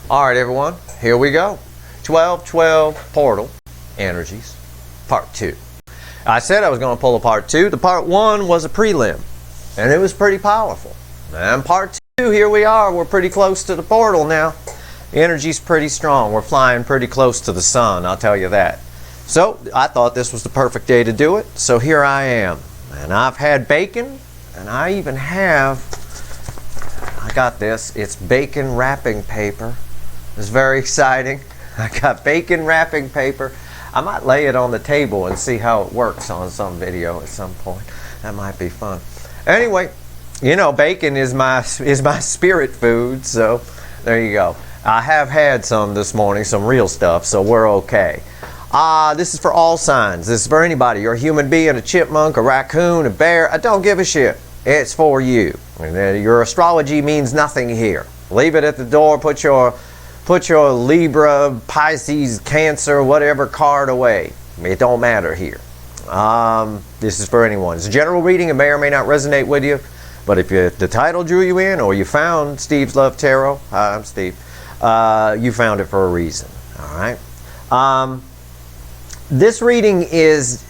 Alright everyone, here we go. 12-12 portal energies, part 2. I said I was going to pull a part 2. The part 1 was a prelim, and it was pretty powerful. And part 2, here we are. We're pretty close to the portal now. The energy's pretty strong. We're flying pretty close to the sun, I'll tell you that. So I thought this was the perfect day to do it. So here I am. And I've had bacon, and I even have, I got this, it's bacon wrapping paper. It's very exciting. I got bacon wrapping paper. I might lay it on the table and see how it works on some video at some point. That might be fun. Anyway, you know, bacon is my spirit food, so there you go. I have had some this morning, some real stuff, so we're okay. This is for all signs. This is for anybody. You're a human being, a chipmunk, a raccoon, a bear. I don't give a shit. It's for you. Your astrology means nothing here. Leave it at the door. Put your Libra, Pisces, Cancer, whatever card away. It don't matter here. This is for anyone. It's a general reading. It may or may not resonate with you. But if the title drew you in, or you found Steve's Love Tarot, hi, I'm Steve, you found it for a reason. All right. This reading is,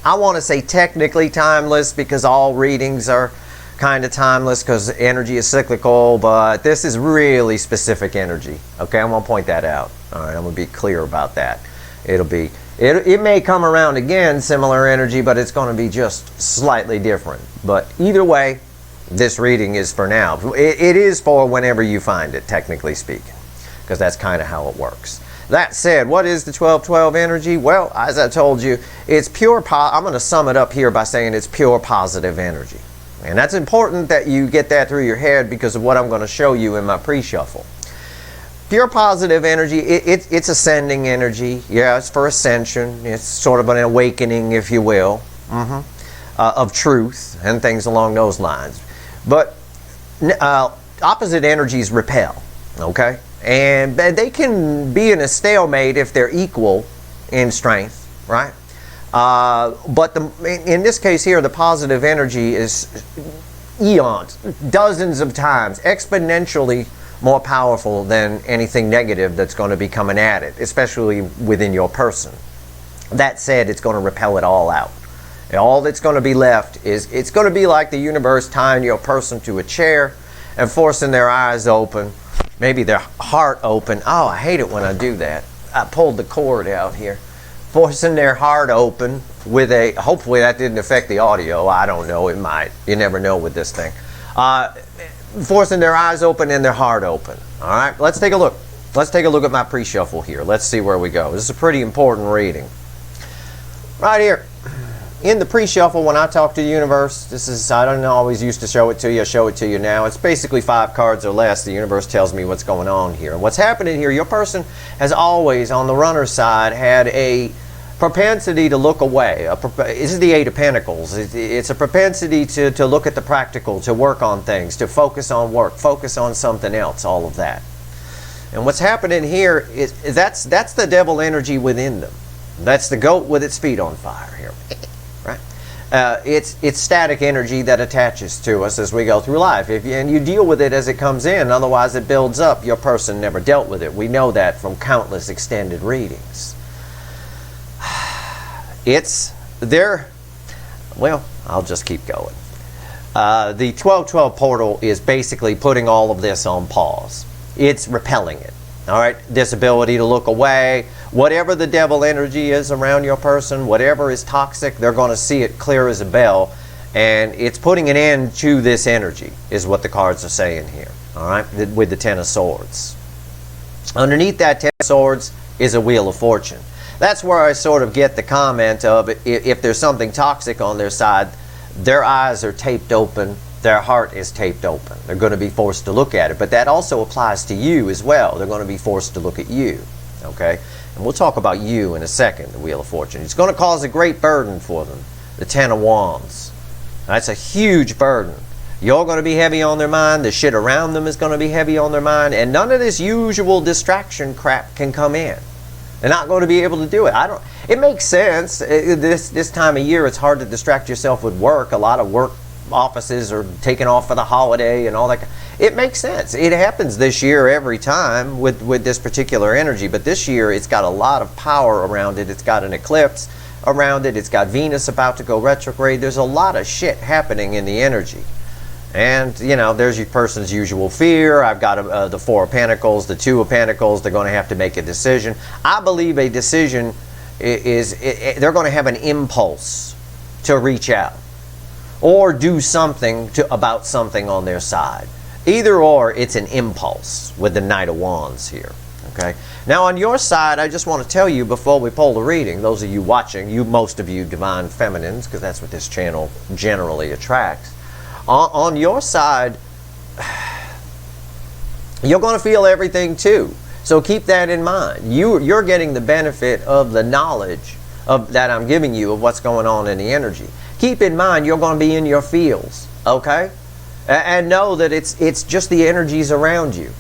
I want to say technically timeless, because all readings are kind of timeless because energy is cyclical, but this is really specific energy. Okay, I'm going to point that out. All right, I'm going to be clear about that. It may come around again, similar energy, but it's going to be just slightly different. But either way, this reading is for now. It is for whenever you find it, technically speaking, because that's kind of how it works. That said, what is the 12-12 energy? Well, as I told you, it's pure. I'm going to sum it up here by saying it's pure positive energy. And that's important that you get that through your head because of what I'm going to show you in my pre-shuffle. Pure positive energy, it's ascending energy. Yeah, it's for ascension. It's sort of an awakening, if you will, of truth and things along those lines. But opposite energies repel, okay? And they can be in a stalemate if they're equal in strength, right? But in this case here, the positive energy is eons, dozens of times, exponentially more powerful than anything negative that's going to be coming at it, especially within your person. That said, it's going to repel it all out. And all that's going to be left is, it's going to be like the universe tying your person to a chair and forcing their eyes open, maybe their heart open. Oh, I hate it when I do that. I pulled the cord out here. Forcing their heart open with a, hopefully that didn't affect the audio, I don't know, it might, you never know with this thing. Forcing their eyes open and their heart open. Alright, let's take a look. Let's take a look at my pre-shuffle here. Let's see where we go. This is a pretty important reading. Right here, in the pre-shuffle when I talk to the universe, this is, I don't always used to show it to you, I show it to you now. It's basically 5 cards or less. The universe tells me what's going on here. And what's happening here, your person has always, on the runner's side, had a propensity to look away. This is the 8 of Pentacles. It's a propensity to look at the practical, to work on things, to focus on work, focus on something else, all of that. And what's happening here is that's the devil energy within them. That's the goat with its feet on fire here. Right? It's static energy that attaches to us as we go through life. And you deal with it as it comes in, otherwise it builds up. Your person never dealt with it. We know that from countless extended readings. It's there. Well, I'll just keep going. The 12-12 portal is basically putting all of this on pause. It's repelling it. All right, this ability to look away, whatever the devil energy is around your person, whatever is toxic, they're going to see it clear as a bell, and it's putting an end to this energy, is what the cards are saying here. All right, with the 10 of Swords. Underneath that 10 of Swords is a Wheel of Fortune. That's where I sort of get the comment of, if there's something toxic on their side, their eyes are taped open, their heart is taped open. They're going to be forced to look at it. But that also applies to you as well. They're going to be forced to look at you. Okay? And we'll talk about you in a second, the Wheel of Fortune. It's going to cause a great burden for them, the 10 of Wands. That's a huge burden. You're going to be heavy on their mind. The shit around them is going to be heavy on their mind. And none of this usual distraction crap can come in. They're not going to be able to do it. It makes sense. This time of year, it's hard to distract yourself with work. A lot of work offices are taking off for the holiday and all that. It makes sense. It happens this year every time with this particular energy, but this year it's got a lot of power around it. It's got an eclipse around it. It's got Venus about to go retrograde. There's a lot of shit happening in the energy. And, you know, there's your person's usual fear. I've got the Four of Pentacles, the Two of Pentacles. They're going to have to make a decision. I believe a decision they're going to have an impulse to reach out or do something about something on their side. Either or, it's an impulse with the Knight of Wands here. Okay. Now on your side, I just want to tell you before we pull the reading, those of you watching, most of you divine feminines, because that's what this channel generally attracts. On your side, you're going to feel everything too. So keep that in mind. You're getting the benefit of the knowledge that I'm giving you of what's going on in the energy. Keep in mind you're going to be in your feels, okay? And know that it's just the energies around you.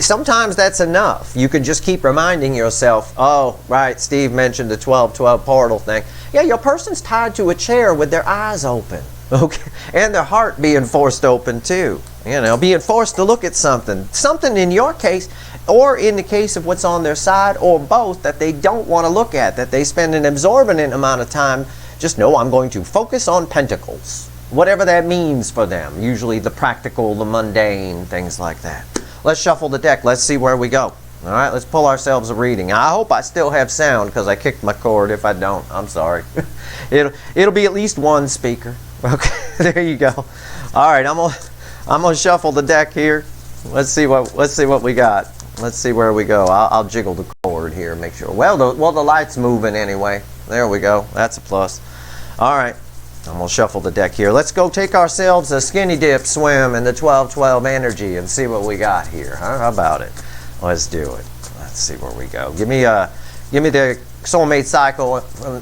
Sometimes that's enough. You can just keep reminding yourself, oh, right, Steve mentioned the 12-12 portal thing. Yeah, your person's tied to a chair with their eyes open, okay? And their heart being forced open too. You know, being forced to look at something. Something in your case, or in the case of what's on their side, or both, that they don't want to look at, that they spend an exorbitant amount of time. Just know I'm going to focus on Pentacles. Whatever that means for them. Usually the practical, the mundane, things like that. Let's shuffle the deck. Let's see where we go. All right, let's pull ourselves a reading. I hope I still have sound because I kicked my cord. If I don't, I'm sorry. It'll be at least one speaker. Okay, there you go. All right, I'm gonna shuffle the deck here. Let's see what we got. Let's see where we go. I'll jiggle the cord here, make sure. Well, the light's moving anyway. There we go. That's a plus. All right. I'm going to shuffle the deck here. Let's go take ourselves a skinny dip swim in the 12-12 energy and see what we got here. Huh? How about it? Let's do it. Let's see where we go. Give me the soulmate cycle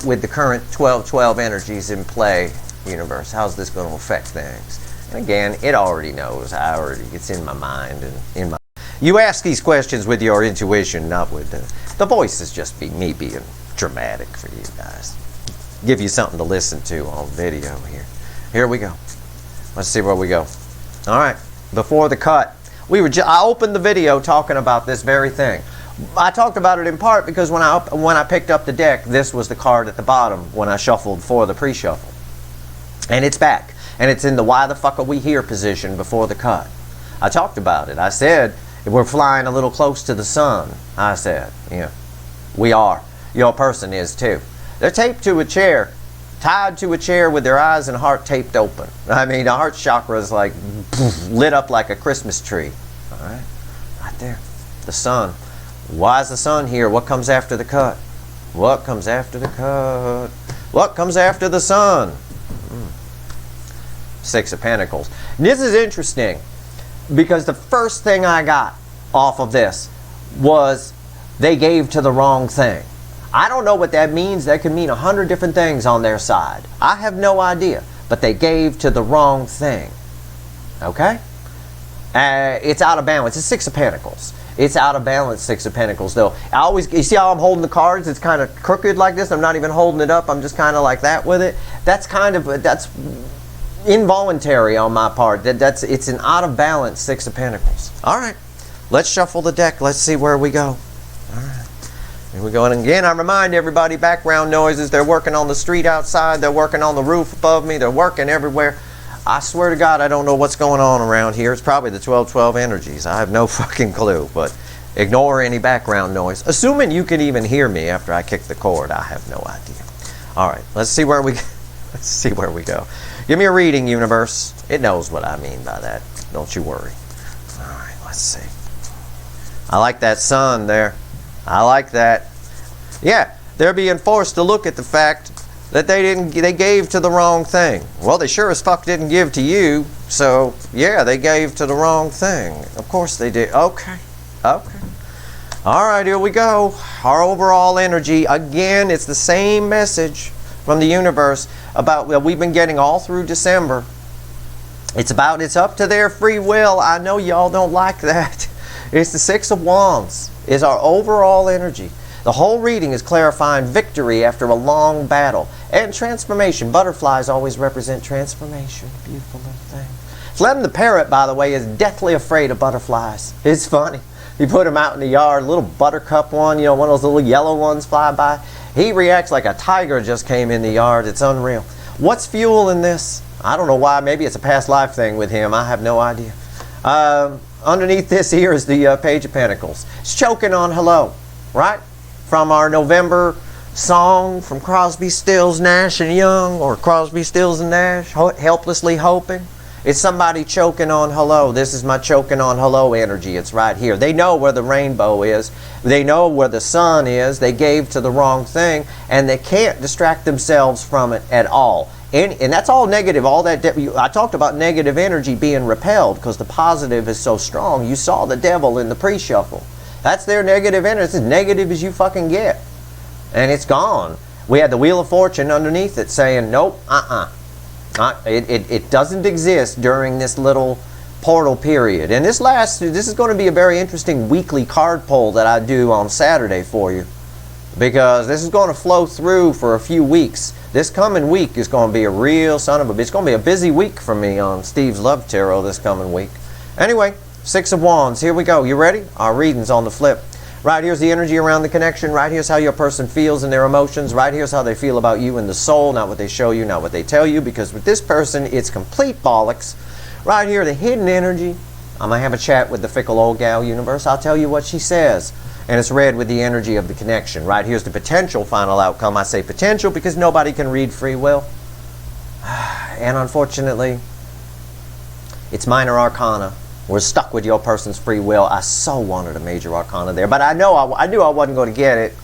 with the current 12-12 energies in play, universe. How's this going to affect things? And again, it already knows. It's in my mind and in my. You ask these questions with your intuition, not with the voice is just me being dramatic for you guys. Give you something to listen to on video here. Here we go. Let's see where we go. All right. Before the cut, I opened the video talking about this very thing. I talked about it in part because when I picked up the deck, this was the card at the bottom when I shuffled for the pre-shuffle. And it's back. And it's in the why the fuck are we here position before the cut. I talked about it. I said, we're flying a little close to the sun. I said, yeah, we are. Your person is too. They're taped to a chair, tied to a chair with their eyes and heart taped open. I mean, the heart chakra is like lit up like a Christmas tree. All right, right there. The sun. Why is the sun here? What comes after the cut? What comes after the cut? What comes after the sun? Six of Pentacles. And this is interesting because the first thing I got off of this was they gave to the wrong thing. I don't know what that means. That could mean 100 different things on their side. I have no idea. But they gave to the wrong thing. Okay? It's out of balance. It's Six of Pentacles. It's out of balance, Six of Pentacles, though. You see how I'm holding the cards? It's kind of crooked like this. I'm not even holding it up. I'm just kind of like that with it. That's involuntary on my part. It's an out of balance Six of Pentacles. All right. Let's shuffle the deck. Let's see where we go. All right. Here we go. And again, I remind everybody, background noises, they're working on the street outside, they're working on the roof above me, they're working everywhere. I swear to God, I don't know what's going on around here. It's probably the 12-12 energies. I have no fucking clue, but ignore any background noise. Assuming you can even hear me after I kick the cord, I have no idea. All right, let's see where we go. Give me a reading, universe. It knows what I mean by that. Don't you worry. All right, let's see. I like that sun there. I like that. Yeah, they're being forced to look at the fact that they gave to the wrong thing. Well, they sure as fuck didn't give to you, so yeah, they gave to the wrong thing. Of course they did. Okay. All right, here we go. Our overall energy. Again, it's the same message from the universe about what we've been getting all through December. It's up to their free will. I know y'all don't like that. It's the Six of Wands. Is our overall energy. The whole reading is clarifying victory after a long battle. And transformation. Butterflies always represent transformation. Beautiful little thing. Flem the parrot, by the way, is deathly afraid of butterflies. It's funny. You put him out in the yard, a little buttercup one, you know, one of those little yellow ones fly by. He reacts like a tiger just came in the yard. It's unreal. What's fueling this? I don't know why. Maybe it's a past life thing with him. I have no idea. Underneath this here is the Page of Pentacles. It's choking on hello, right? From our November song from Crosby, Stills, Nash and Young, or Crosby, Stills and Nash, Helplessly Hoping. It's somebody choking on hello. This is my choking on hello energy. It's right here. They know where the rainbow is. They know where the sun is. They gave to the wrong thing, and they can't distract themselves from it at all. And that's all negative. All that I talked about negative energy being repelled because the positive is so strong. You saw the devil in the pre-shuffle. That's their negative energy. It's as negative as you fucking get. And it's gone. We had the Wheel of Fortune underneath it saying, nope, it doesn't exist during this little portal period. And this is going to be a very interesting weekly card pull that I do on Saturday for you, because this is going to flow through for a few weeks. This coming week is going to be a real son of a bitch. It's going to be a busy week for me on Steve's Love Tarot this coming week. Anyway, Six of Wands. Here we go. You ready? Our reading's on the flip. Right here's the energy around the connection. Right here's how your person feels in their emotions. Right here's how they feel about you in the soul. Not what they show you, not what they tell you. Because with this person, it's complete bollocks. Right here, the hidden energy. I'm going to have a chat with the fickle old gal universe. I'll tell you what she says. And it's read with the energy of the connection. Right here's the potential final outcome. I say potential because nobody can read free will. And unfortunately, it's minor arcana. We're stuck with your person's free will. I so wanted a major arcana there, but I knew I wasn't going to get it.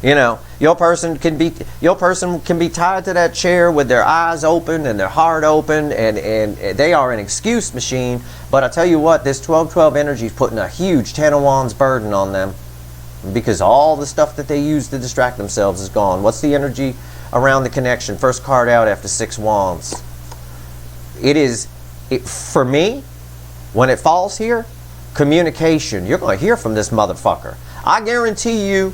You know, your person can be tied to that chair with their eyes open and their heart open, and they are an excuse machine. But I tell you what, this 12-12 energy is putting a huge 10 of Wands burden on them, because all the stuff that they use to distract themselves is gone. What's the energy around the connection? First card out after 6 Wands. For me, when it falls here, communication. You're going to hear from this motherfucker. I guarantee you,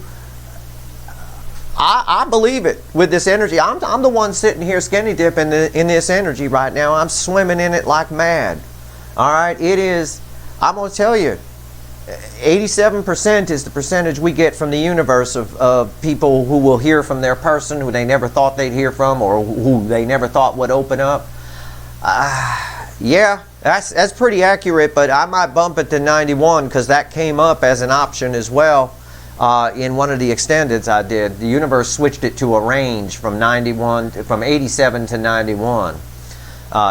I believe it with this energy. I'm the one sitting here skinny dipping in this energy right now. I'm swimming in it like mad. All right, it is, I'm going to tell you, 87% is the percentage we get from the universe of people who will hear from their person who they never thought they'd hear from, or who they never thought would open up. Yeah, that's pretty accurate, but I might bump it to 91 because that came up as an option as well in one of the extendeds I did. The universe switched it to a range from 87 to 91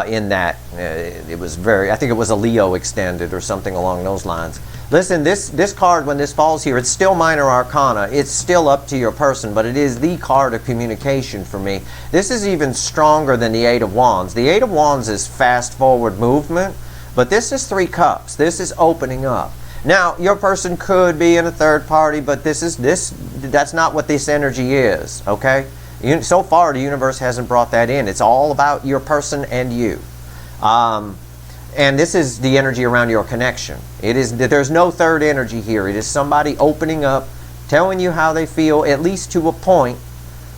in that. It was I think it was a Leo extended or something along those lines. Listen, this card, when this falls here, it's still minor arcana. It's still up to your person, but it is the card of communication for me. This is even stronger than the 8 of Wands. The 8 of Wands is fast forward movement, but this is 3 cups. This is opening up. Now, your person could be in a third party, but that's not what this energy is, okay? So far, the universe hasn't brought that in. It's all about your person and you. And this is the energy around your connection. There's no third energy here. It is somebody opening up, telling you how they feel, at least to a point,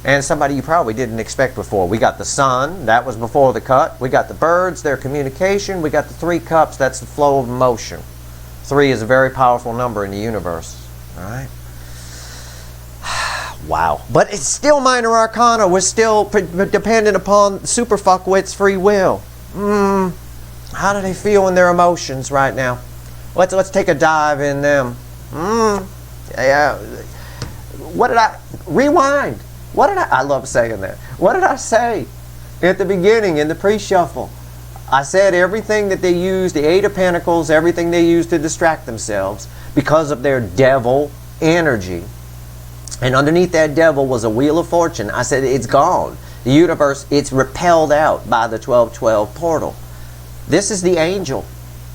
and somebody you probably didn't expect before. We got the sun, that was before the cut. We got the birds, their communication. We got the 3 cups, that's the flow of emotion. 3 is a very powerful number in the universe. All right? Wow. But it's still minor arcana. We're still dependent upon super fuckwit's free will. How do they feel in their emotions right now? Let's take a dive in them. Yeah. Rewind. I love saying that. What did I say at the beginning in the pre-shuffle? I said everything that they use, the 8 of Pentacles, everything they use to distract themselves because of their devil energy. And underneath that devil was a Wheel of Fortune. I said it's gone. The universe, it's repelled out by the 12-12 portal. This is the angel.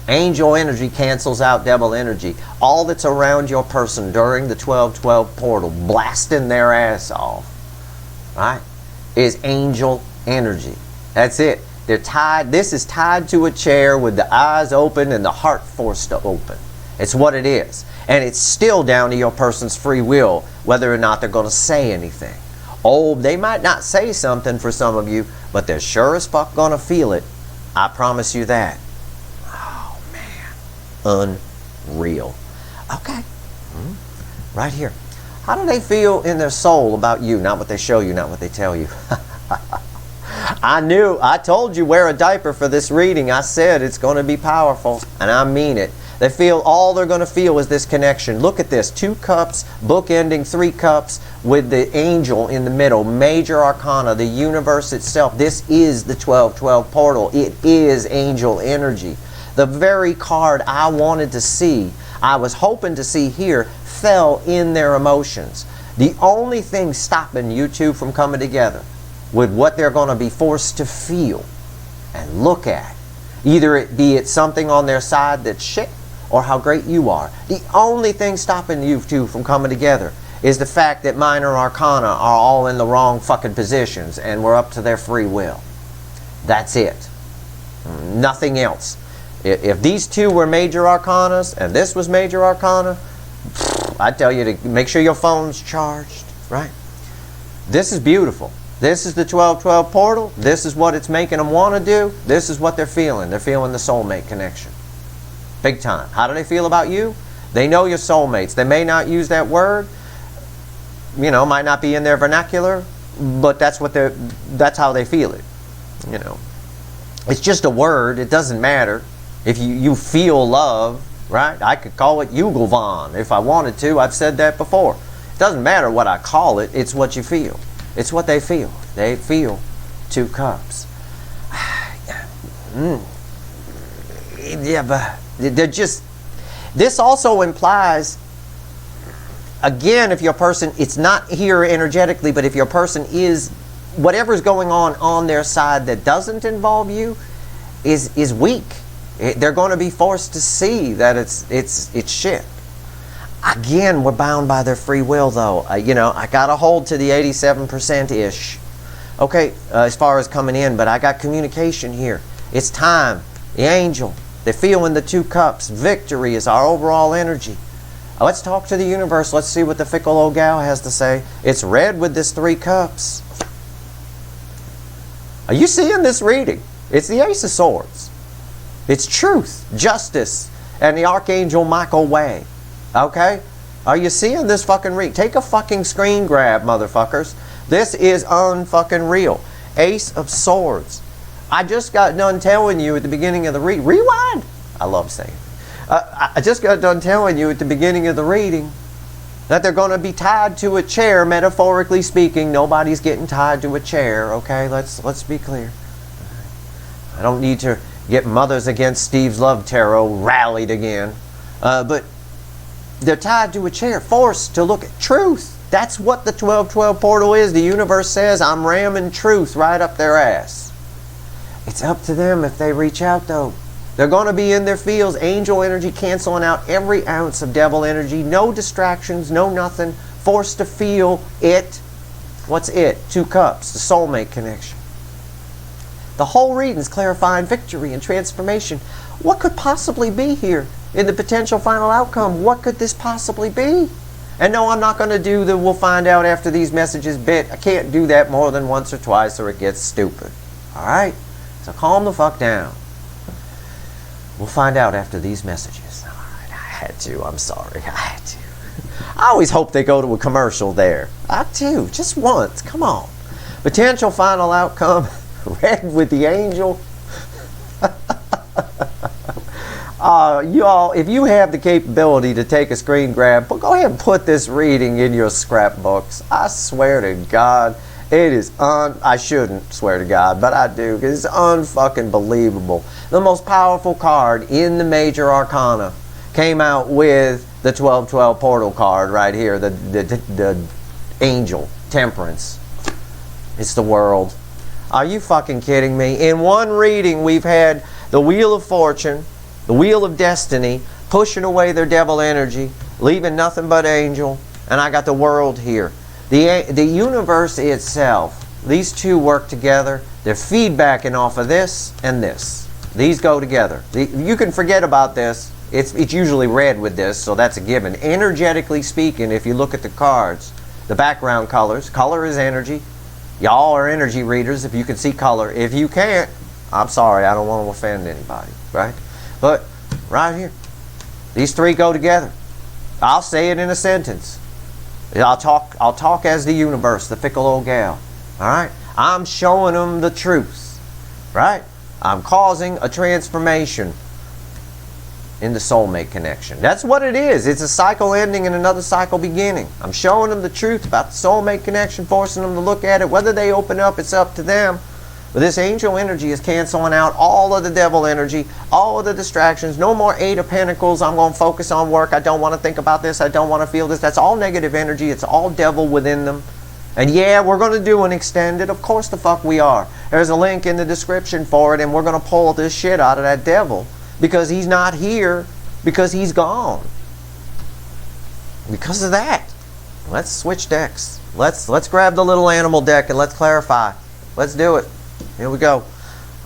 Angel energy cancels out devil energy. All that's around your person during the 12-12 portal, blasting their ass off, right, is angel energy. That's it. They're tied. This is tied to a chair with the eyes open and the heart forced to open. It's what it is. And it's still down to your person's free will whether or not they're going to say anything. Oh, they might not say something for some of you, but they're sure as fuck gonna feel it. I promise you that. Oh, man. Unreal. Okay. Right here. How do they feel in their soul about you? Not what they show you, not what they tell you. I told you wear a diaper for this reading. I said it's going to be powerful, and I mean it. They feel, all they're going to feel is this connection. Look at this, 2 cups, bookending 3 cups with the angel in the middle. Major arcana, the universe itself. This is the 1212 portal. It is angel energy. The very card I wanted to see, I was hoping to see here, fell in their emotions. The only thing stopping you two from coming together with what they're going to be forced to feel and look at, either it be something on their side that's shit or how great you are. The only thing stopping you two from coming together is the fact that minor arcana are all in the wrong fucking positions and we're up to their free will. That's it. Nothing else. If these two were major arcanas and this was major arcana, I tell you to make sure your phone's charged, right? This is beautiful. This is the 1212 portal. This is what it's making them want to do. This is what they're feeling. They're feeling the soulmate connection. Big time. How do they feel about you? They know your soulmates. They may not use that word. You know, might not be in their vernacular, but that's how they feel it. You know, it's just a word. It doesn't matter. If you feel love, right? I could call it Yugelvan if I wanted to. I've said that before. It doesn't matter what I call it. It's what you feel. It's what they feel. They feel 2 cups. Yeah, but they're just... This also implies, again, if your person, it's not here energetically, but if your person is, whatever's going on their side that doesn't involve you is weak. They're going to be forced to see that it's shit. Again, we're bound by their free will, though. You know, I got to hold to the 87%-ish. Okay, as far as coming in, but I got communication here. It's time. The angel. They're feeling the 2 cups. Victory is our overall energy. Let's talk to the universe. Let's see what the fickle old gal has to say. It's red with this 3 cups. Are you seeing this reading? It's the Ace of Swords. It's truth, justice, and the Archangel Michael way. Okay? Are you seeing this fucking reading? Take a fucking screen grab, motherfuckers. This is unfucking real. Ace of Swords. I just got done telling you at the beginning of the reading. Rewind! I love saying it. I just got done telling you at the beginning of the reading that they're going to be tied to a chair, metaphorically speaking. Nobody's getting tied to a chair, okay? Let's be clear. I don't need to get Mothers Against Steve's Love Tarot rallied again. But they're tied to a chair, forced to look at truth. That's what the 1212 portal is. The universe says, I'm ramming truth right up their ass. It's up to them if they reach out, though. They're going to be in their fields. Angel energy canceling out every ounce of devil energy. No distractions, no nothing. Forced to feel it. What's it? 2 cups, the soulmate connection. The whole reading is clarifying victory and transformation. What could possibly be here in the potential final outcome? What could this possibly be? And no, I'm not going to do the we'll find out after these messages bit. I can't do that more than once or twice or it gets stupid. Alright? So calm the fuck down. We'll find out after these messages. Alright, I had to. I'm sorry. I had to. I always hope they go to a commercial there. I do. Just once. Come on. Potential final outcome. Red with the angel. You all, if you have the capability to take a screen grab, go ahead and put this reading in your scrapbooks. I swear to God, it is I shouldn't swear to God, but I do, because it's unfucking believable. The most powerful card in the major arcana came out with the 1212 portal card right here, the angel, Temperance. It's the world. Are you fucking kidding me? In one reading, we've had the Wheel of Fortune, the Wheel of Destiny, pushing away their devil energy, leaving nothing but angel, and I got the world here. The universe itself, these two work together. They're feedbacking off of this and this. These go together. You can forget about this. It's usually red with this, so that's a given. Energetically speaking, if you look at the cards, the background colors. Color is energy. Y'all are energy readers if you can see color. If you can't, I'm sorry, I don't want to offend anybody, right? But right here, these three go together. I'll say it in a sentence. I'll talk as the universe, the fickle old gal. All right? I'm showing them the truth, right? I'm causing a transformation in the soulmate connection. That's what it is. It's a cycle ending and another cycle beginning. I'm showing them the truth about the soulmate connection, forcing them to look at it. Whether they open up, it's up to them. But this angel energy is canceling out all of the devil energy, all of the distractions. No more 8 of Pentacles. I'm going to focus on work. I don't want to think about this. I don't want to feel this. That's all negative energy. It's all devil within them. And yeah, we're going to do an extended. Of course the fuck we are. There's a link in the description for it, and we're going to pull this shit out of that devil. Because he's not here, because he's gone. Because of that. Let's switch decks. Let's grab the little animal deck and let's clarify. Let's do it. Here we go.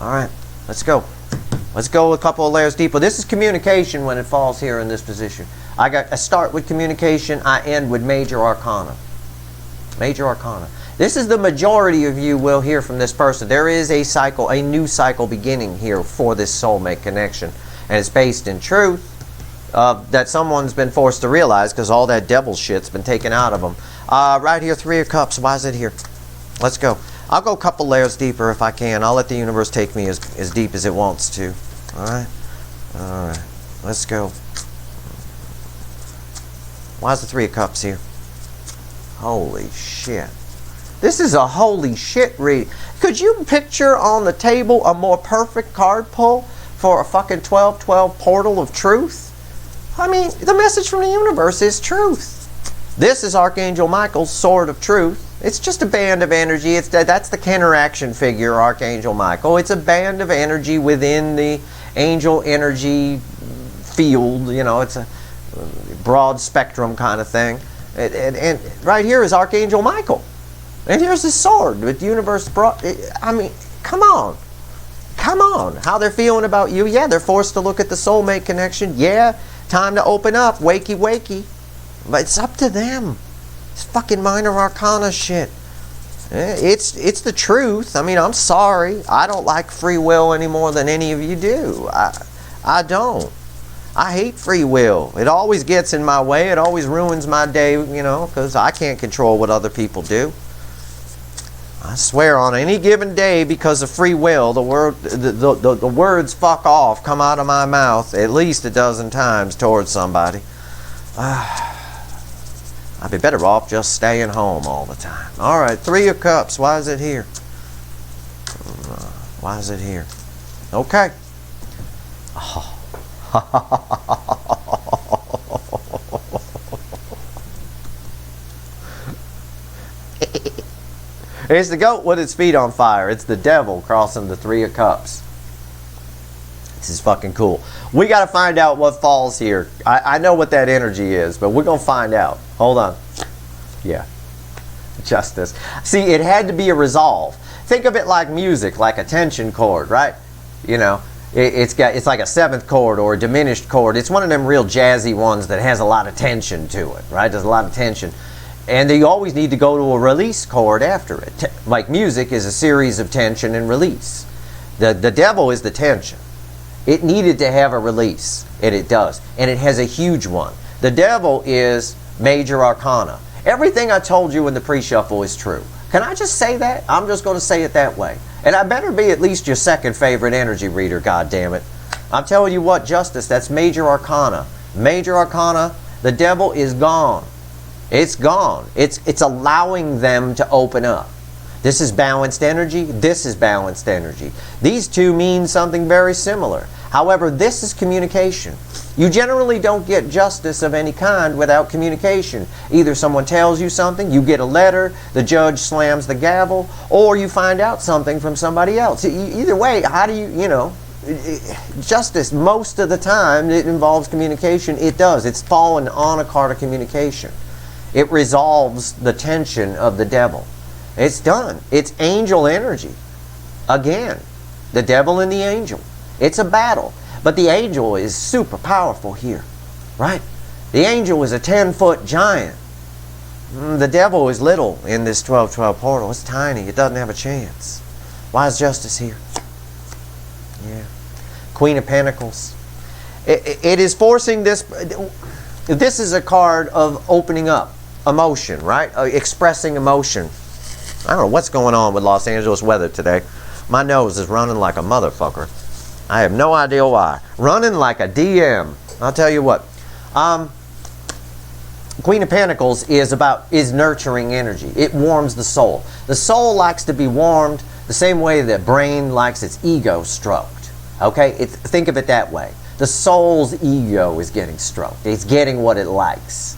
All right, let's go. Let's go a couple of layers deeper. This is communication when it falls here in this position. I start with communication. I end with major arcana. Major arcana. This is the majority of you will hear from this person. There is a cycle, a new cycle beginning here for this soulmate connection. And it's based in truth that someone's been forced to realize because all that devil shit's been taken out of them. Right here, 3 of Cups. Why is it here? Let's go. I'll go a couple layers deeper if I can. I'll let the universe take me as deep as it wants to. All right? All right. Let's go. Why is the 3 of Cups here? Holy shit. This is a holy shit read. Could you picture on the table a more perfect card pull for a fucking 12-12 portal of truth? I mean, the message from the universe is truth. This is Archangel Michael's sword of truth. It's just a band of energy. That's the Kenner action figure, Archangel Michael. It's a band of energy within the angel energy field. You know, it's a broad spectrum kind of thing. And right here is Archangel Michael. And here's his sword with the universe brought. I mean, come on. Come on. How they're feeling about you. Yeah, they're forced to look at the soulmate connection. Yeah, time to open up. Wakey, wakey. But it's up to them. It's fucking minor arcana shit. It's the truth. I mean, I'm sorry. I don't like free will any more than any of you do. I don't. I hate free will. It always gets in my way. It always ruins my day, you know, because I can't control what other people do. I swear on any given day, because of free will, the words fuck off come out of my mouth at least a dozen times towards somebody. I'd be better off just staying home all the time. All right, 3 of Cups. Why is it here? Why is it here? Okay. Oh. It's the goat with its feet on fire. It's the devil crossing the 3 of Cups. This is fucking cool. We got to find out what falls here. I know what that energy is, but we're going to find out. Hold on. Yeah. Justice. See, it had to be a resolve. Think of it like music, like a tension chord, right? You know, it's like a 7th chord or a diminished chord. It's one of them real jazzy ones that has a lot of tension to it, right? There's a lot of tension. And you always need to go to a release chord after it. Like music is a series of tension and release. The devil is the tension. It needed to have a release, and it does. And it has a huge one. The devil is major arcana. Everything I told you in the pre-shuffle is true. Can I just say that? I'm just going to say it that way. And I better be at least your second favorite energy reader, goddammit. I'm telling you what, Justice, that's major arcana. Major arcana, the devil is gone. It's gone. It's allowing them to open up. This is balanced energy. This is balanced energy. These two mean something very similar. However, this is communication. You generally don't get justice of any kind without communication. Either someone tells you something, you get a letter, the judge slams the gavel, or you find out something from somebody else. Either way, how do you know, justice, most of the time, it involves communication. It does. It's fallen on a card of communication. It resolves the tension of the devil. It's done. It's angel energy. Again, the devil and the angel. It's a battle. But the angel is super powerful here, right? The angel is a 10-foot giant. The devil is little in this 12-12 portal. It's tiny. It doesn't have a chance. Why is justice here? Yeah. Queen of Pentacles. It is forcing this. This is a card of opening up emotion, right? Expressing emotion. I don't know what's going on with Los Angeles weather today. My nose is running like a motherfucker. I have no idea why. Running like a DM. I'll tell you what. Queen of Pentacles is nurturing energy. It warms the soul. The soul likes to be warmed the same way that brain likes its ego stroked. Okay? Think of it that way. The soul's ego is getting stroked. It's getting what it likes.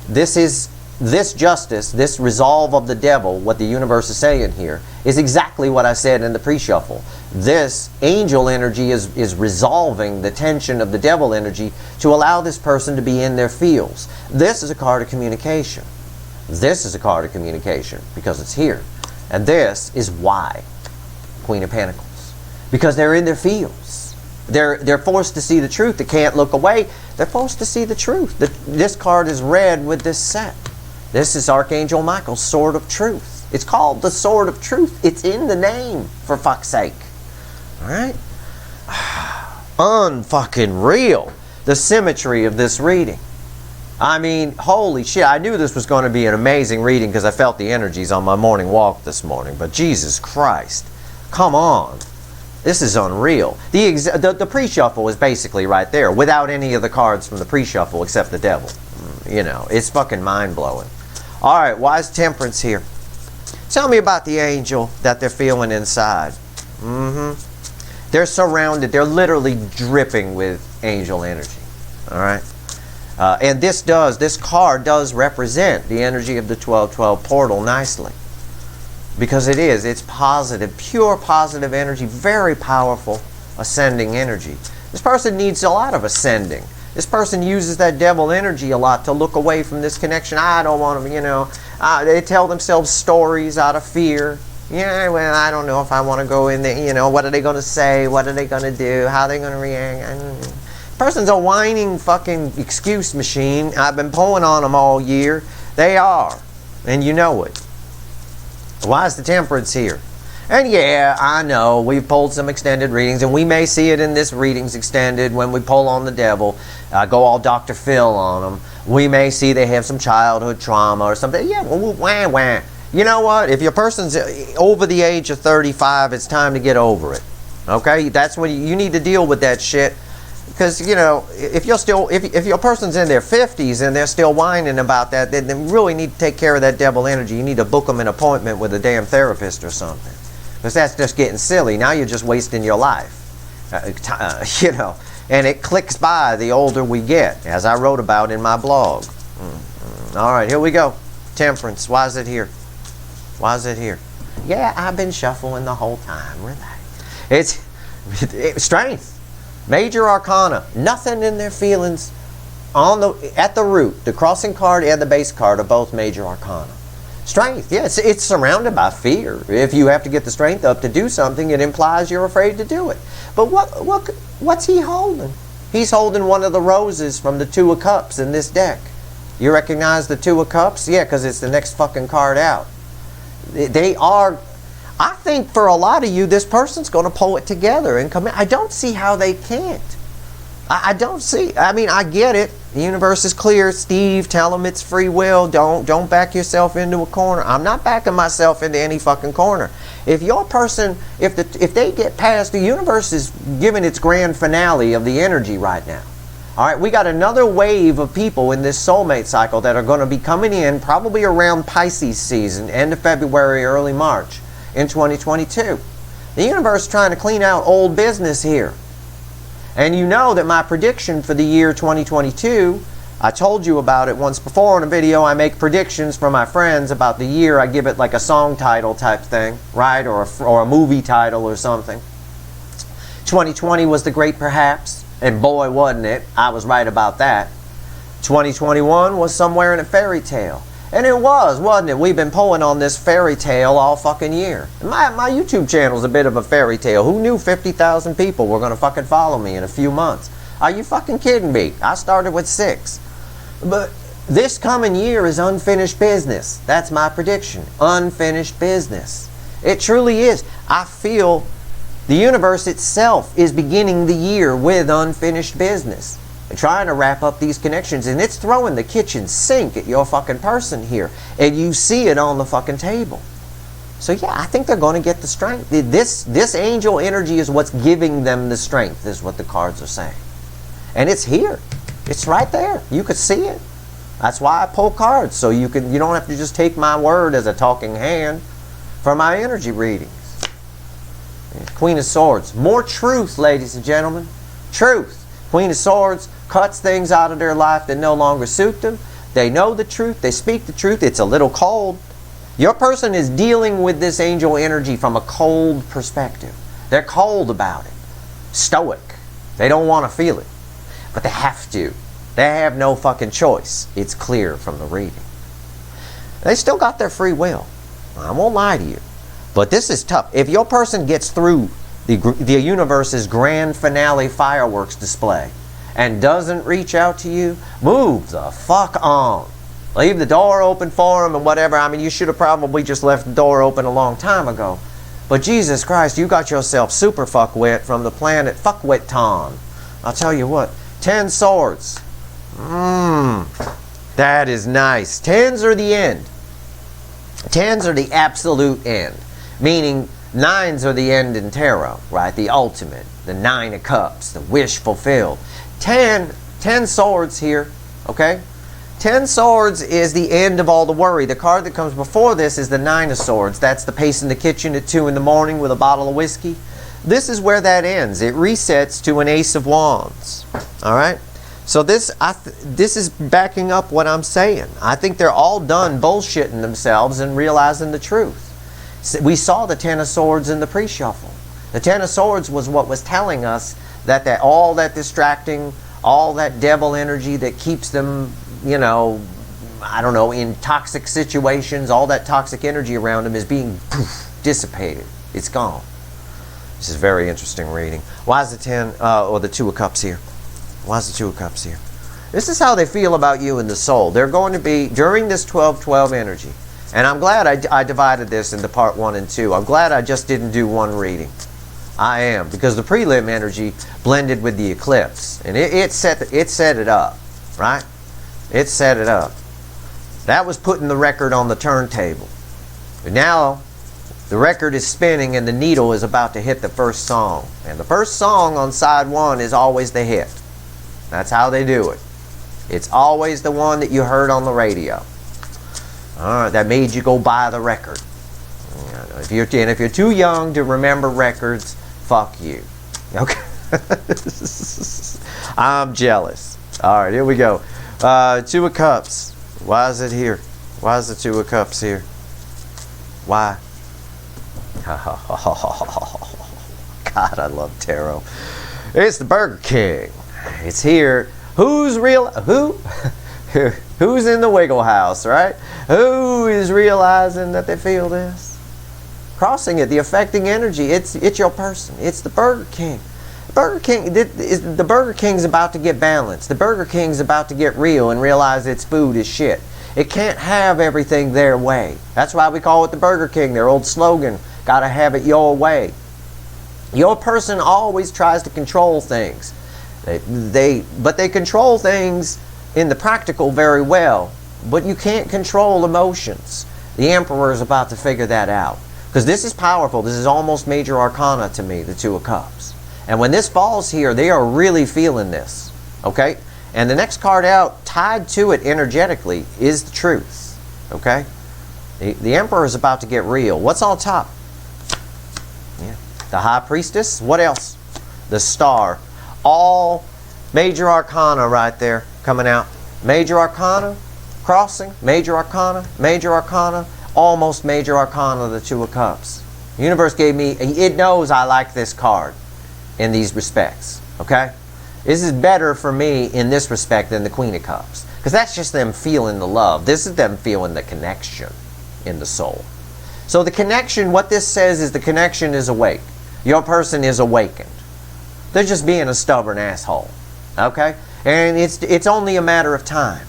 This justice, this resolve of the devil, what the universe is saying here, is exactly what I said in the pre-shuffle. This angel energy is resolving the tension of the devil energy to allow this person to be in their feels. This is a card of communication. This is a card of communication because it's here. And this is why Queen of Pentacles. Because they're in their feels. They're forced to see the truth. They can't look away. They're forced to see the truth. This card is red with this set. This is Archangel Michael's Sword of Truth. It's called the Sword of Truth. It's in the name, for fuck's sake. Alright? Unfucking real. The symmetry of this reading. I mean, holy shit. I knew this was going to be an amazing reading because I felt the energies on my morning walk this morning. But Jesus Christ. Come on. This is unreal. The pre-shuffle is basically right there without any of the cards from the pre-shuffle except the devil. You know, it's fucking mind-blowing. Alright, why is Temperance here? Tell me about the angel that they're feeling inside. They're surrounded, they're literally dripping with angel energy. Alright? And this card does represent the energy of the 12-12 portal nicely. Because it's positive, pure positive energy, very powerful ascending energy. This person needs a lot of ascending. This person uses that devil energy a lot to look away from this connection. I don't want them, they tell themselves stories out of fear. Yeah, well, I don't know if I want to go in there, what are they going to say? What are they going to do? How are they going to react? Person's a whining fucking excuse machine. I've been pulling on them all year. They are. And you know it. Why is the Temperance here? And yeah, I know, we've pulled some extended readings, and we may see it in this readings extended when we pull on the devil, go all Dr. Phil on them. We may see they have some childhood trauma or something. Yeah, wah, wah. You know what? If your person's over the age of 35, it's time to get over it. Okay? That's when you need to deal with that shit. Because, if your person's in their 50s and they're still whining about that, then they really need to take care of that devil energy. You need to book them an appointment with a damn therapist or something. Because that's just getting silly. Now you're just wasting your life. And it clicks by the older we get, as I wrote about in my blog. All right, here we go. Temperance. Why is it here? Why is it here? Yeah, I've been shuffling the whole time. Relax. It's strength. Major Arcana. Nothing in their feelings at the root. The crossing card and the base card are both Major Arcana. Strength, yes, it's surrounded by fear. If you have to get the strength up to do something, it implies you're afraid to do it. But what's he holding? He's holding one of the roses from the Two of Cups in this deck. You recognize the Two of Cups? Yeah, because it's the next fucking card out. They are... I think for a lot of you, this person's going to pull it together and come in. I don't see how they can't. I don't see. I mean, I get it. The universe is clear. Steve, tell them it's free will. Don't back yourself into a corner. I'm not backing myself into any fucking corner. If your person, if they get past, the universe is giving its grand finale of the energy right now. All right, we got another wave of people in this soulmate cycle that are going to be coming in probably around Pisces season, end of February, early March in 2022. The universe is trying to clean out old business here. And you know that my prediction for the year 2022, I told you about it once before in a video. I make predictions for my friends about the year. I give it like a song title type thing, right? Or a movie title or something. 2020 was the great perhaps. And boy, wasn't it. I was right about that. 2021 was somewhere in a fairy tale. And it was, wasn't it? We've been pulling on this fairy tale all fucking year. My YouTube channel's a bit of a fairy tale. Who knew 50,000 people were going to fucking follow me in a few months? Are you fucking kidding me? I started with 6. But This coming year is unfinished business. That's my prediction. Unfinished business. It truly is. I feel the universe itself is beginning the year with unfinished business. They're trying to wrap up these connections, and it's throwing the kitchen sink at your fucking person here. And you see it on the fucking table. So yeah, I think they're going to get the strength. This angel energy is what's giving them the strength, is what the cards are saying. And it's here. It's right there. You could see it. That's why I pull cards, so you don't have to just take my word as a talking hand for my energy readings. Queen of Swords. More truth, ladies and gentlemen. Truth. Queen of Swords cuts things out of their life that no longer suit them. They know the truth. They speak the truth. It's a little cold. Your person is dealing with this angel energy from a cold perspective. They're cold about it. Stoic. They don't want to feel it. But they have to. They have no fucking choice. It's clear from the reading. They still got their free will. I won't lie to you. But this is tough. If your person gets through the universe's grand finale fireworks display and doesn't reach out to you, move the fuck on. Leave the door open for them and whatever. I mean, you should have probably just left the door open a long time ago. But Jesus Christ, you got yourself super fuckwit from the planet Fuckwit-ton. I'll tell you what. 10 swords. That is nice. 10s are the end. 10s are the absolute end. Meaning 9s are the end in tarot, right? The ultimate. The 9 of cups. The wish fulfilled. 10 swords here. Okay? 10 swords is the end of all the worry. The card that comes before this is the 9 of swords. That's the pace in the kitchen at 2 in the morning with a bottle of whiskey. This is where that ends. It resets to an ace of wands. All right? So this is backing up what I'm saying. I think they're all done bullshitting themselves and realizing the truth. We saw the 10 of swords in the pre-shuffle. The 10 of swords was what was telling us that all that distracting, all that devil energy that keeps them, you know, I don't know, in toxic situations, all that toxic energy around them is being dissipated. It's gone. This is a very interesting reading. Why is the 10 or the 2 of cups here? Why is the 2 of cups here? This is how they feel about you in the soul. They're going to be, during this 12-12 energy, and I'm glad I divided this into part 1 and 2. I'm glad I just didn't do one reading. I am, because the prelim energy blended with the eclipse, and it set it up, right? It set it up. That was putting the record on the turntable. But now the record is spinning and the needle is about to hit the first song. And the first song on side 1 is always the hit. That's how they do it. It's always the one that you heard on the radio. All right, that made you go buy the record. If you're too young to remember records, fuck you. Okay. I'm jealous. All right, here we go. 2 of Cups. Why is it here? Why is the 2 of Cups here? Why? God, I love tarot. It's the Burger King. It's here. Who's in the Wiggle House, right? Who is realizing that they feel this? Crossing it, the affecting energy. It's your person. It's the Burger King. The Burger King's about to get balanced. The Burger King's about to get real and realize its food is shit. It can't have everything their way. That's why we call it the Burger King. Their old slogan, gotta have it your way. Your person always tries to control things. But they control things in the practical very well. But you can't control emotions. The Emperor is about to figure that out. Because this is powerful. This is almost major arcana to me, the 2 of Cups. And when this falls here, they are really feeling this. Okay? And the next card out, tied to it energetically, is the Truth. Okay? The Emperor is about to get real. What's on top? Yeah. The High Priestess. What else? The Star. All major arcana right there coming out. Major arcana, crossing, major arcana, almost major arcana, the 2 of Cups. The universe gave me, it knows I like this card in these respects. Okay? This is better for me in this respect than the Queen of Cups. Because that's just them feeling the love. This is them feeling the connection in the soul. So the connection, what this says is the connection is awake. Your person is awakened. They're just being a stubborn asshole. Okay? And it's only a matter of time.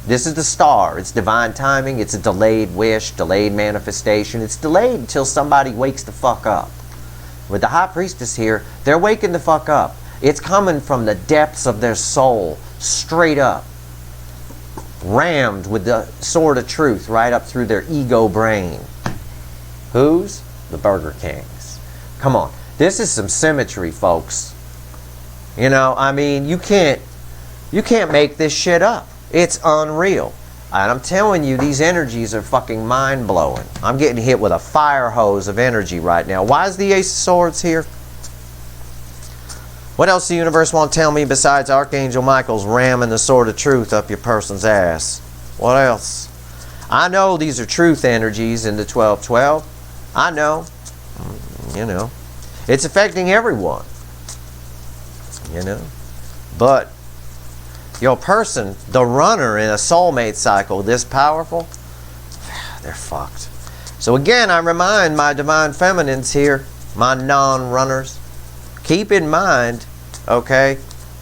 This is the star. It's divine timing. It's a delayed wish, delayed manifestation. It's delayed until somebody wakes the fuck up. With the High Priestess here, they're waking the fuck up. It's coming from the depths of their soul, straight up. Rammed with the sword of truth right up through their ego brain. Whose? The Burger Kings. Come on. This is some symmetry, folks. You know, I mean, you can't make this shit up. It's unreal. And I'm telling you, these energies are fucking mind-blowing. I'm getting hit with a fire hose of energy right now. Why is the Ace of Swords here? What else the universe won't tell me besides Archangel Michael's ramming the sword of truth up your person's ass? What else? I know these are truth energies in the 12-12. I know. You know. It's affecting everyone. You know. But your person, the runner in a soulmate cycle this powerful, they're fucked. So again, I remind my divine feminines here, my non-runners, keep in mind, okay,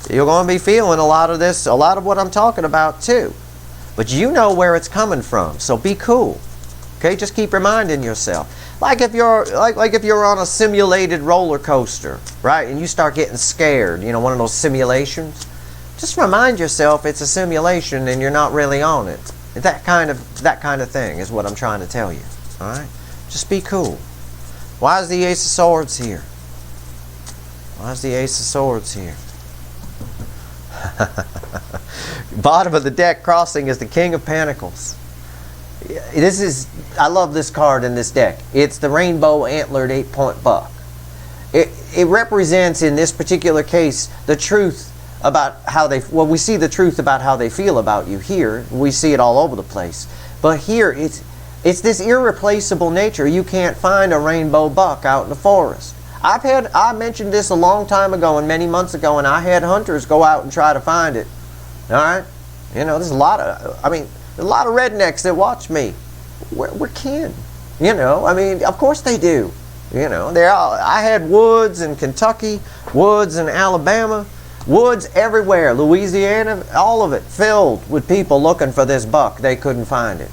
you're going to be feeling a lot of this, a lot of what I'm talking about too. But you know where it's coming from, so be cool. Okay, just keep reminding yourself. Like if you're like if you're on a simulated roller coaster, right, and you start getting scared, you know, one of those simulations. Just remind yourself it's a simulation and you're not really on it. That kind of thing is what I'm trying to tell you. All right, just be cool. Why is the Ace of Swords here? Why is the Ace of Swords here? Bottom of the deck crossing is the King of Pentacles. I love this card in this deck. It's the rainbow antlered 8-point buck. It represents, in this particular case, the truth about how we see the truth about how they feel about you here. We see it all over the place. But here, it's this irreplaceable nature. You can't find a rainbow buck out in the forest. I mentioned this a long time ago and many months ago, and I had hunters go out and try to find it. All right? You know, there's a lot of rednecks that watch me. We're kin. You know, I mean, of course they do. You know, I had woods in Kentucky, woods in Alabama, woods everywhere, Louisiana, all of it filled with people looking for this buck. They couldn't find it.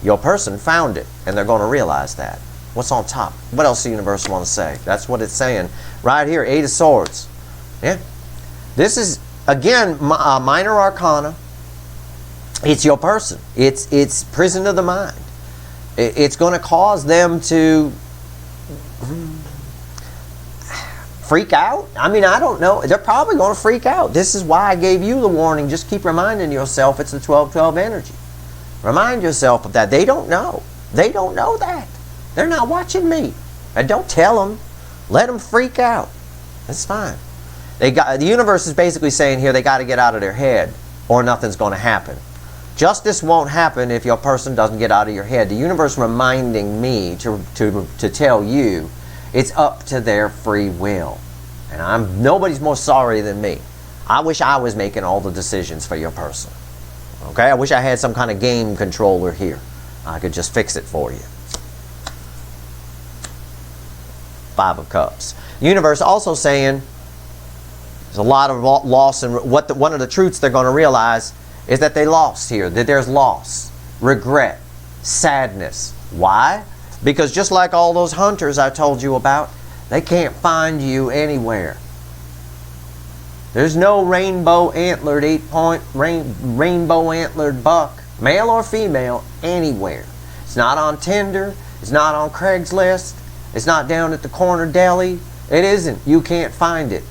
Your person found it, and they're going to realize that. What's on top? What else does the universe want to say? That's what it's saying. Right here, 8 of Swords. Yeah. This is, again, minor arcana. It's your person. It's prison of the mind. It's going to cause them to freak out. I mean, I don't know. They're probably going to freak out. This is why I gave you the warning. Just keep reminding yourself it's the 12-12 energy. Remind yourself of that. They don't know. They don't know that. They're not watching me. And don't tell them. Let them freak out. That's fine. The universe is basically saying here they got to get out of their head or nothing's going to happen. Justice won't happen if your person doesn't get out of your head. The universe reminding me to tell you it's up to their free will. And nobody's more sorry than me. I wish I was making all the decisions for your person. Okay? I wish I had some kind of game controller here. I could just fix it for you. 5 of Cups. The universe also saying there's a lot of loss, and one of the truths they're going to realize is that they lost here, that there's loss, regret, sadness. Why? Because just like all those hunters I told you about, they can't find you anywhere. There's no rainbow antlered 8-point, rainbow antlered buck, male or female, anywhere. It's not on Tinder. It's not on Craigslist. It's not down at the corner deli. It isn't. You can't find it.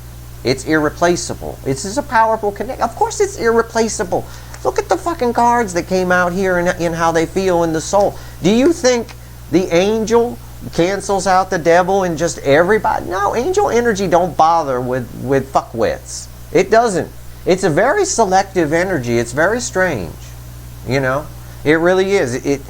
It's irreplaceable. It's just a powerful connect. Of course it's irreplaceable. Look at the fucking cards that came out here in how they feel in the soul. Do you think the angel cancels out the devil and just everybody? No, angel energy don't bother with fuckwits. It doesn't. It's a very selective energy. It's very strange. You know? It really is.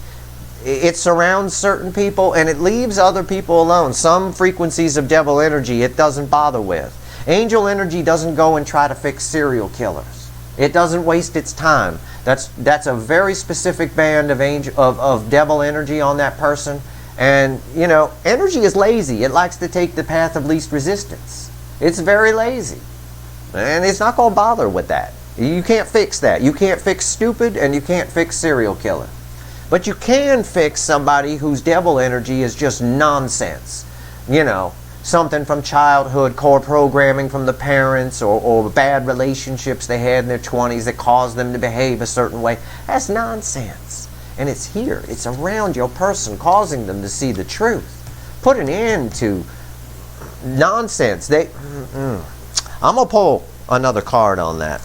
It surrounds certain people and it leaves other people alone. Some frequencies of devil energy it doesn't bother with. Angel energy doesn't go and try to fix serial killers. It doesn't waste its time. That's a very specific band of devil energy on that person. And, you know, energy is lazy. It likes to take the path of least resistance. It's very lazy. And it's not going to bother with that. You can't fix that. You can't fix stupid, and you can't fix serial killer. But you can fix somebody whose devil energy is just nonsense. You know, something from childhood, core programming from the parents, or bad relationships they had in their 20s that caused them to behave a certain way. That's nonsense. And it's here. It's around your person, causing them to see the truth. Put an end to nonsense. I'm going to pull another card on that.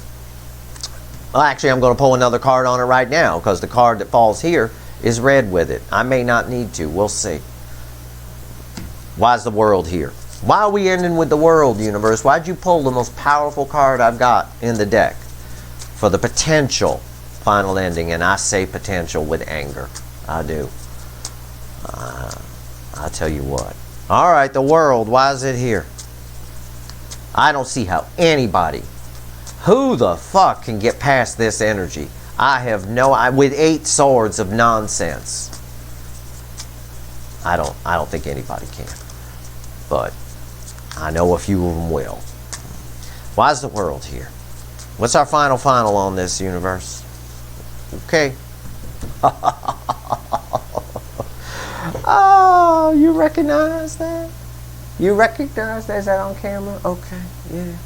Well, actually, I'm going to pull another card on it right now, because the card that falls here is red with it. I may not need to. We'll see. Why is the world here? Why are we ending with the world, universe? Why'd you pull the most powerful card I've got in the deck for the potential final ending? And I say potential with anger. I do. I'll tell you what. All right, the world. Why is it here? I don't see how anybody, who the fuck can get past this energy? I have no, with 8 swords of nonsense. I don't think anybody can. But I know a few of them will. Why is the world here? What's our final on this, universe? Okay. Oh, you recognize that? You recognize that? Is that on camera? Okay, yeah.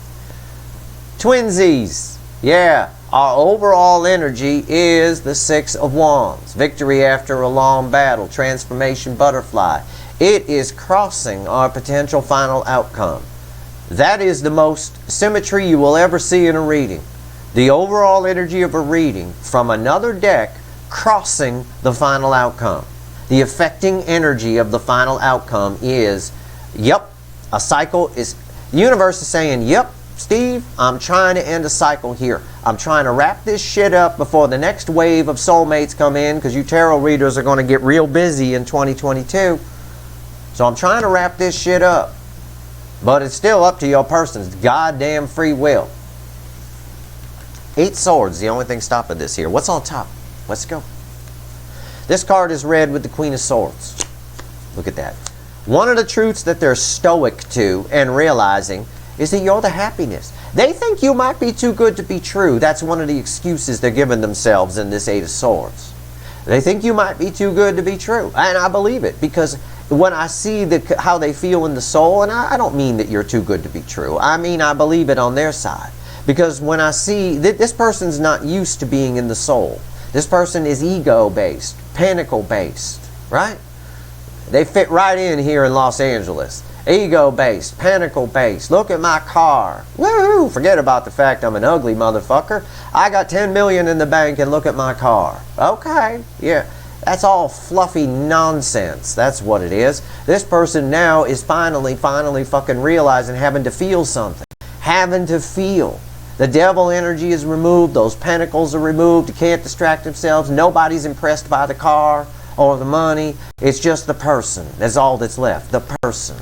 Twinsies. Yeah, our overall energy is the 6 of Wands. Victory after a long battle. Transformation butterfly. It is crossing our potential final outcome. That is the most symmetry you will ever see in a reading. The overall energy of a reading from another deck crossing the final outcome. The affecting energy of the final outcome is, yep, a cycle is, the universe is saying, yep, Steve, I'm trying to end a cycle here. I'm trying to wrap this shit up before the next wave of soulmates come in, because you tarot readers are going to get real busy in 2022. So I'm trying to wrap this shit up. But it's still up to your person's goddamn free will. 8 swords, the only thing stopping this here. What's on top? Let's go. This card is red with the Queen of Swords. Look at that. One of the truths that they're stoic to and realizing is that you're the happiness. They think you might be too good to be true. That's one of the excuses they're giving themselves in this 8 of Swords. They think you might be too good to be true. And I believe it, because when I see how they feel in the soul, and I don't mean that you're too good to be true. I mean, I believe it on their side. Because when I see that this person's not used to being in the soul. This person is ego-based, pentacle-based, right? They fit right in here in Los Angeles. Ego-based, pentacle-based. Look at my car. Woo! Forget about the fact I'm an ugly motherfucker. I got 10 million in the bank and look at my car. Okay, yeah. That's all fluffy nonsense. That's what it is. This person now is finally fucking realizing, having to feel something. Having to feel. The devil energy is removed. Those pentacles are removed. You can't distract themselves. Nobody's impressed by the car or the money. It's just the person. That's all that's left. The person.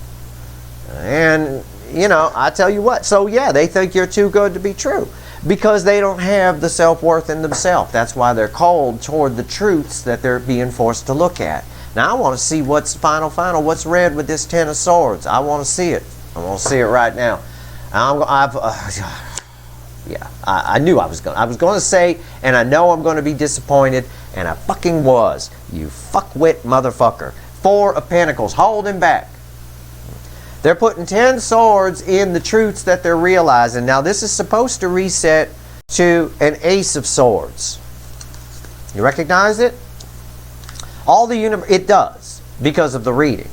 And, you know, I tell you what. So, yeah, they think you're too good to be true. Because they don't have the self-worth in themselves. That's why they're cold toward the truths that they're being forced to look at. Now, I want to see what's final. What's red with this 10 of Swords. I want to see it. I want to see it right now. I knew I was going to say, and I know I'm going to be disappointed, and I fucking was. You fuckwit motherfucker. 4 of Pentacles, holding back. They're putting 10 swords in the truths that they're realizing. Now, this is supposed to reset to an Ace of Swords. You recognize it? It does, because of the reading.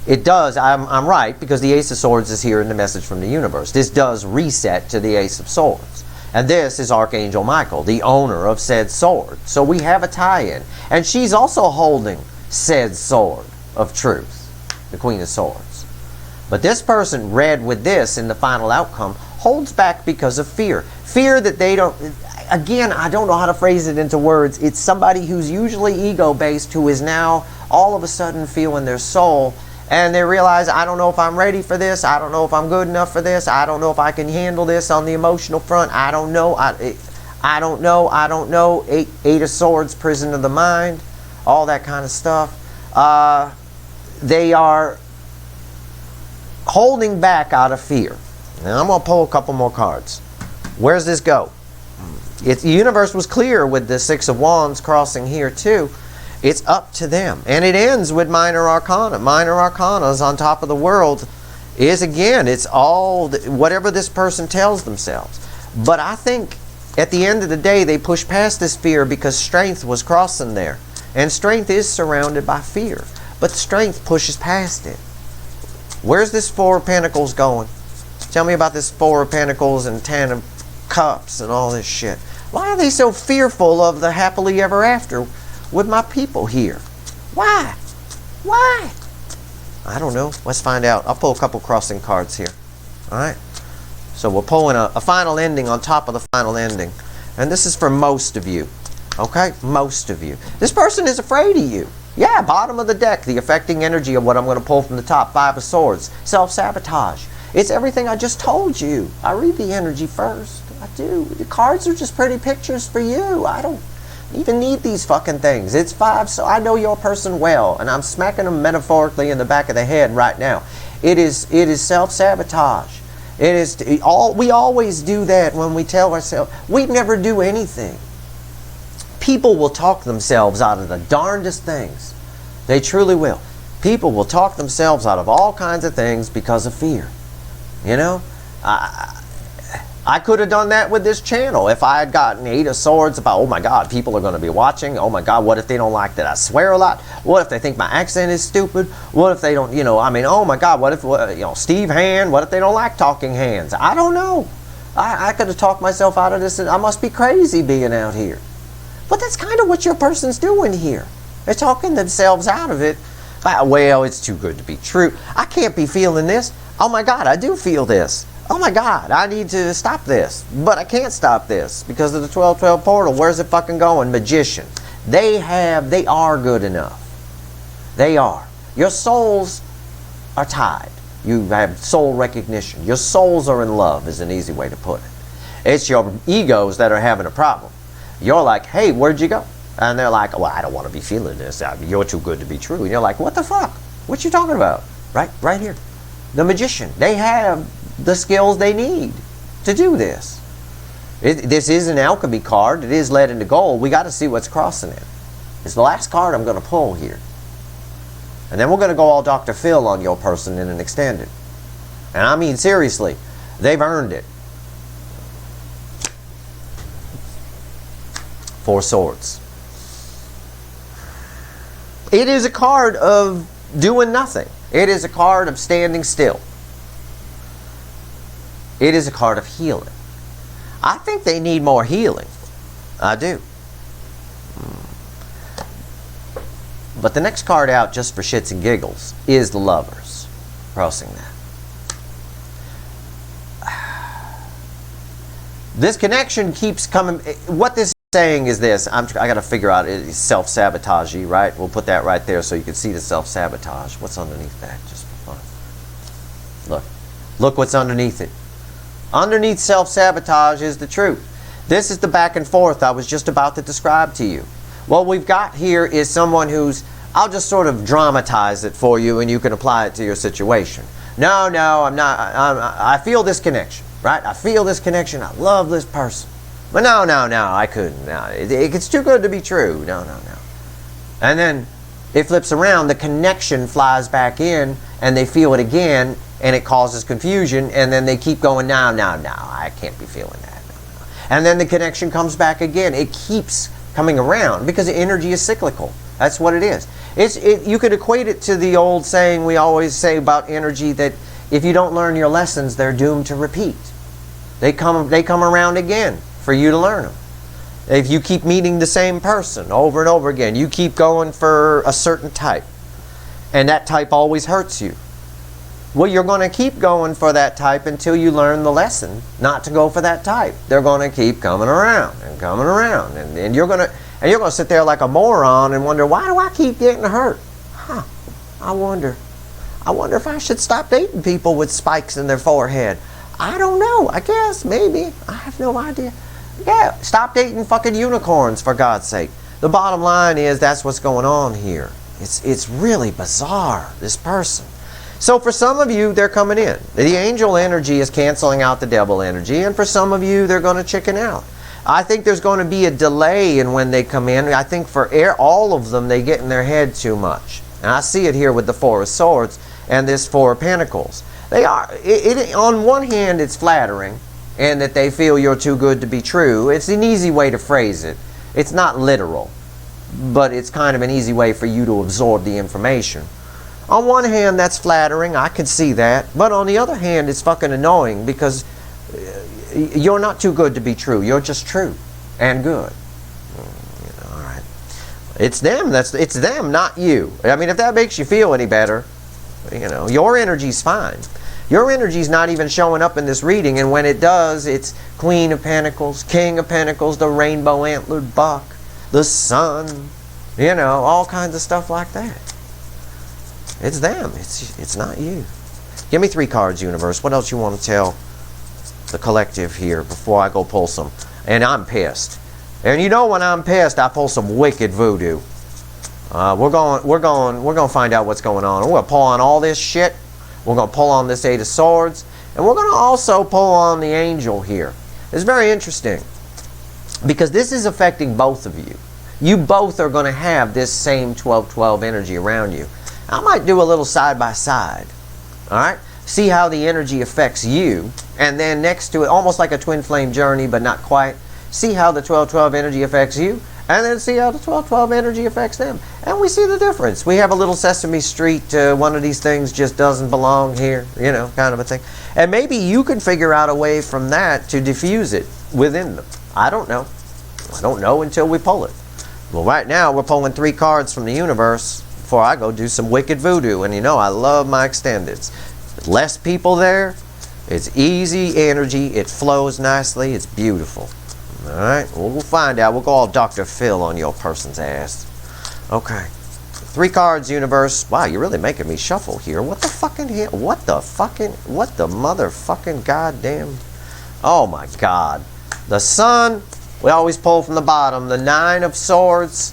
It does, I'm right, because the Ace of Swords is here in the message from the universe. This does reset to the Ace of Swords. And this is Archangel Michael, the owner of said sword. So we have a tie-in. And she's also holding said sword of truth, the Queen of Swords. But this person, read with this in the final outcome, holds back because of fear. Fear that they don't, again, I don't know how to phrase it into words. It's somebody who's usually ego-based who is now all of a sudden feeling their soul. And they realize, I don't know if I'm ready for this. I don't know if I'm good enough for this. I don't know if I can handle this on the emotional front. I don't know. I don't know. 8 of Swords, prison of the mind, all that kind of stuff. They are holding back out of fear. Now I'm going to pull a couple more cards. Where's this go? The universe was clear with the Six of Wands crossing here too. It's up to them. And it ends with minor arcana. Minor arcana is on top of the world. Is again, it's all whatever this person tells themselves. But I think at the end of the day, they pushed past this fear because strength was crossing there. And strength is surrounded by fear. But strength pushes past it. Where's this Four of Pentacles going? Tell me about this Four of Pentacles and Ten of Cups and all this shit. Why are they so fearful of the happily ever after with my people here? Why? Why? I don't know. Let's find out. I'll pull a couple crossing cards here. Alright? So we're pulling a final ending on top of the final ending. And this is for most of you. Okay? Most of you. This person is afraid of you. Yeah, bottom of the deck. The affecting energy of what I'm going to pull from the top. Five of Swords. Self-sabotage. It's everything I just told you. I read the energy first. I do. The cards are just pretty pictures for you. I don't even need these fucking things. It's five, so I know your person well. And I'm smacking them metaphorically in the back of the head right now. It is self-sabotage. It is we always do that when we tell ourselves we never do anything. People will talk themselves out of the darndest things. They truly will. People will talk themselves out of all kinds of things because of fear. You know? I could have done that with this channel if I had gotten Eight of Swords about, oh my God, people are going to be watching. Oh my God, what if they don't like that I swear a lot? What if they think my accent is stupid? What if they don't, oh my God, what if, Steve Hand, what if they don't like talking hands? I don't know. I could have talked myself out of this. I must be crazy being out here. But that's kind of what your person's doing here. They're talking themselves out of it. Well, it's too good to be true. I can't be feeling this. Oh my God, I do feel this. Oh my God, I need to stop this. But I can't stop this because of the 12-12 portal. Where's it fucking going? Magician. They are good enough. They are. Your souls are tied. You have soul recognition. Your souls are in love is an easy way to put it. It's your egos that are having a problem. You're like, hey, where'd you go? And they're like, well, I don't want to be feeling this. You're too good to be true. And you're like, what the fuck? What you talking about? Right here. The magician. They have the skills they need to do this. This is an alchemy card. It is led into gold. We got to see what's crossing it. It's the last card I'm going to pull here. And then we're going to go all Dr. Phil on your person in an extended. And I mean seriously, they've earned it. Four Swords. It is a card of doing nothing. It is a card of standing still. It is a card of healing. I think they need more healing. I do. But the next card out, just for shits and giggles, is the Lovers. Crossing that. This connection keeps coming. What this is saying is this. I got to figure out. It's self-sabotagey, right? We'll put that right there so you can see the self-sabotage. What's underneath that? Just for fun. Look what's underneath it. Underneath self-sabotage is the truth. This is the back and forth I was just about to describe to you. What we've got here is someone who's, I'll just sort of dramatize it for you and you can apply it to your situation. No, I'm not. I feel this connection, right? I feel this connection. I love this person. But no, I couldn't. No, it's too good to be true. No. And then it flips around. The connection flies back in and they feel it again. And it causes confusion, and then they keep going, no, I can't be feeling that. No. And then the connection comes back again. It keeps coming around because the energy is cyclical. That's what it is. You could equate it to the old saying we always say about energy that if you don't learn your lessons, they're doomed to repeat. They come around again for you to learn them. If you keep meeting the same person over and over again, you keep going for a certain type, and that type always hurts you. Well, you're going to keep going for that type until you learn the lesson not to go for that type. They're going to keep coming around and coming around, and you're going to sit there like a moron and wonder, why do I keep getting hurt? I wonder if I should stop dating people with spikes in their forehead. I don't know. I guess maybe. I have no idea. Yeah, stop dating fucking unicorns for God's sake. The bottom line is that's what's going on here. It's really bizarre, this person. So for some of you, they're coming in. The angel energy is canceling out the devil energy, and for some of you, they're going to chicken out. I think there's going to be a delay in when they come in. I think for all of them, they get in their head too much. And I see it here with the Four of Swords and this Four of Pentacles. They are, on one hand, it's flattering, and that they feel you're too good to be true. It's an easy way to phrase it. It's not literal, but it's kind of an easy way for you to absorb the information. On one hand, that's flattering. I can see that. But on the other hand, it's fucking annoying because you're not too good to be true. You're just true and good. All right. It's them. It's them, not you. I mean, if that makes you feel any better, your energy's fine. Your energy's not even showing up in this reading, and when it does, it's Queen of Pentacles, King of Pentacles, the rainbow antlered buck, the sun, all kinds of stuff like that. It's them. It's not you. Give me 3 cards, universe. What else you want to tell the collective here before I go pull some? And I'm pissed. And when I'm pissed, I pull some wicked voodoo. We're going to find out what's going on. We're going to pull on all this shit. We're going to pull on this 8 of Swords. And we're going to also pull on the angel here. It's very interesting because this is affecting both of you. You both are going to have this same 12-12 energy around you. I might do a little side by side. All right? See how the energy affects you. And then next to it, almost like a twin flame journey, but not quite. See how the 12-12 energy affects you. And then see how the 12-12 energy affects them. And we see the difference. We have a little Sesame Street, one of these things just doesn't belong here, kind of a thing. And maybe you can figure out a way from that to diffuse it within them. I don't know. I don't know until we pull it. Well, right now we're pulling 3 cards from the universe before I go do some wicked voodoo. And I love my extendeds. Less people there. It's easy energy. It flows nicely. It's beautiful. Alright, we'll find out. We'll go all Dr. Phil on your person's ass. Okay. 3 cards, universe. Wow, you're really making me shuffle here. What the motherfucking goddamn. Oh my God. The Sun, we always pull from the bottom. The 9 of Swords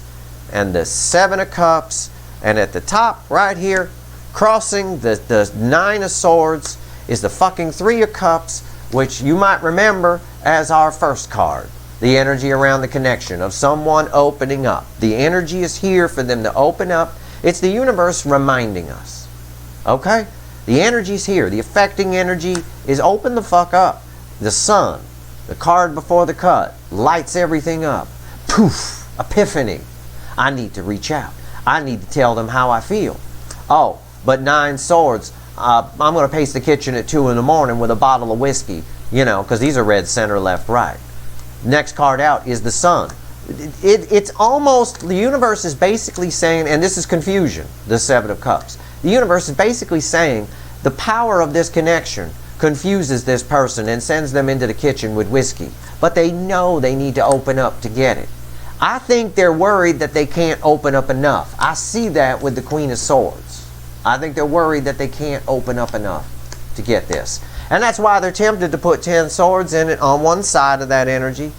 and the 7 of Cups. And at the top, right here, crossing the 9 of Swords is the fucking 3 of Cups, which you might remember as our first card. The energy around the connection of someone opening up. The energy is here for them to open up. It's the universe reminding us. Okay? The energy's here. The affecting energy is open the fuck up. The Sun, the card before the cut, lights everything up. Poof! Epiphany. I need to reach out. I need to tell them how I feel. Oh, but 9 Swords. I'm going to pace the kitchen at 2 in the morning with a bottle of whiskey. Because these are red, center, left, right. Next card out is the Sun. It's almost, the universe is basically saying, and this is confusion, the 7 of Cups. The universe is basically saying the power of this connection confuses this person and sends them into the kitchen with whiskey. But they know they need to open up to get it. I think they're worried that they can't open up enough. I see that with the Queen of Swords. I think they're worried that they can't open up enough to get this. And that's why they're tempted to put 10 swords in it on one side of that energy,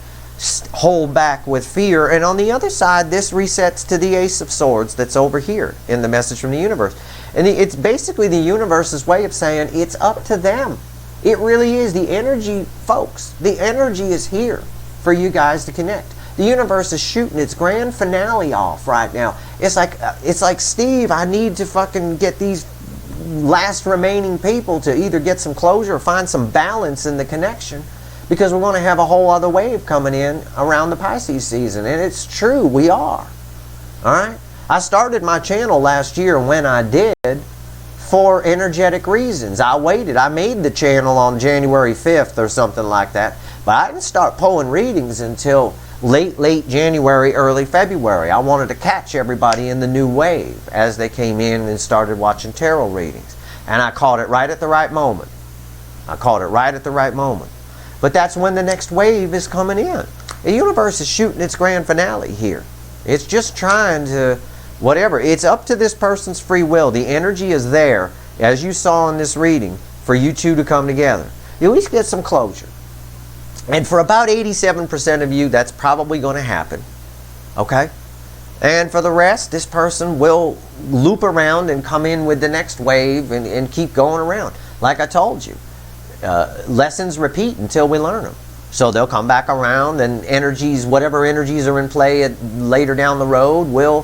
hold back with fear, and on the other side, this resets to the Ace of Swords that's over here in the message from the universe. And it's basically the universe's way of saying it's up to them. It really is. The energy, folks, the energy is here for you guys to connect. The universe is shooting its grand finale off right now. It's like, Steve, I need to fucking get these last remaining people to either get some closure or find some balance in the connection, because we're going to have a whole other wave coming in around the Pisces season. And it's true, we are. Alright? I started my channel last year when I did for energetic reasons. I waited. I made the channel on January 5th or something like that. But I didn't start pulling readings until late January, early February. I wanted to catch everybody in the new wave as they came in and started watching tarot readings. And I caught it right at the right moment. But that's when the next wave is coming in. The universe is shooting its grand finale here. It's just trying to, whatever. It's up to this person's free will. The energy is there, as you saw in this reading, for you two to come together. You at least get some closure. And for about 87% of you, that's probably going to happen. Okay? And for the rest, this person will loop around and come in with the next wave and keep going around. Like I told you, lessons repeat until we learn them. So they'll come back around, and energies, whatever energies are in play later down the road, will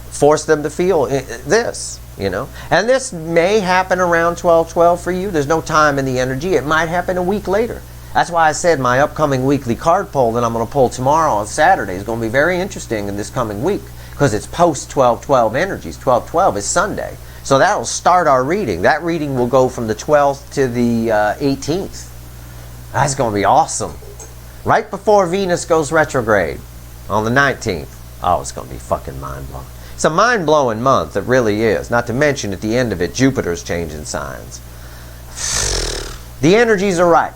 force them to feel this, you know. And this may happen around 12/12 for you. There's no time in the energy. It might happen a week later. That's why I said my upcoming weekly card pull that I'm going to pull tomorrow on Saturday is going to be very interesting in this coming week, because it's post 12/12 energies. 12/12 is Sunday. So that'll start our reading. That reading will go from the 12th to the 18th. That's going to be awesome. Right before Venus goes retrograde on the 19th. Oh, it's going to be fucking mind-blowing. It's a mind-blowing month. It really is. Not to mention at the end of it, Jupiter's changing signs. The energies are right.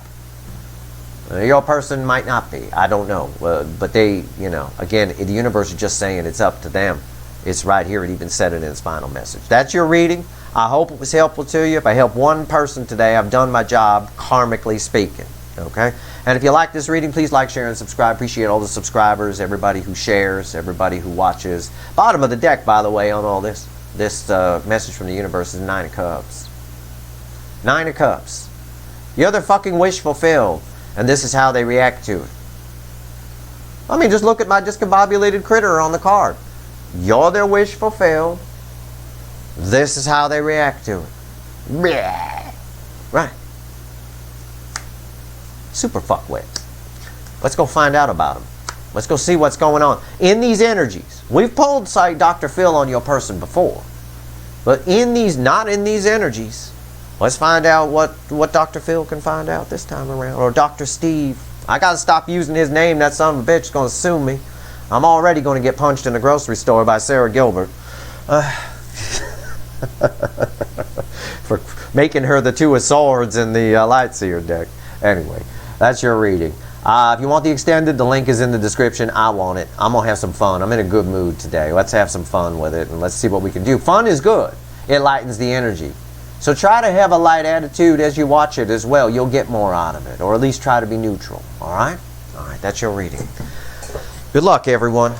Your person might not be. I don't know. But they, you know, again, the universe is just saying it's up to them. It's right here. It even said it in its final message. That's your reading. I hope it was helpful to you. If I help one person today, I've done my job, karmically speaking. Okay? And if you like this reading, please like, share, and subscribe. Appreciate all the subscribers, everybody who shares, everybody who watches. Bottom of the deck, by the way, on all this. This message from the universe is 9 of Cups. 9 of Cups. You're their fucking wish fulfilled. And this is how they react to it. I mean, just look at my discombobulated critter on the card. You're their wish fulfilled. This is how they react to it. Right. Super fuckwit. Let's go find out about them. Let's go see what's going on. In these energies. We've pulled Dr. Phil on your person before. But in these, not in these energies. Let's find out what Dr. Phil can find out this time around. Or Dr. Steve. I got to stop using his name. That son of a bitch is going to sue me. I'm already going to get punched in the grocery store by Sarah Gilbert. For making her the 2 of Swords in the Lightseer deck. Anyway, that's your reading. If you want the extended, the link is in the description. I want it. I'm going to have some fun. I'm in a good mood today. Let's have some fun with it, and let's see what we can do. Fun is good. It lightens the energy. So try to have a light attitude as you watch it as well. You'll get more out of it, or at least try to be neutral. All right? All right, that's your reading. Good luck, everyone.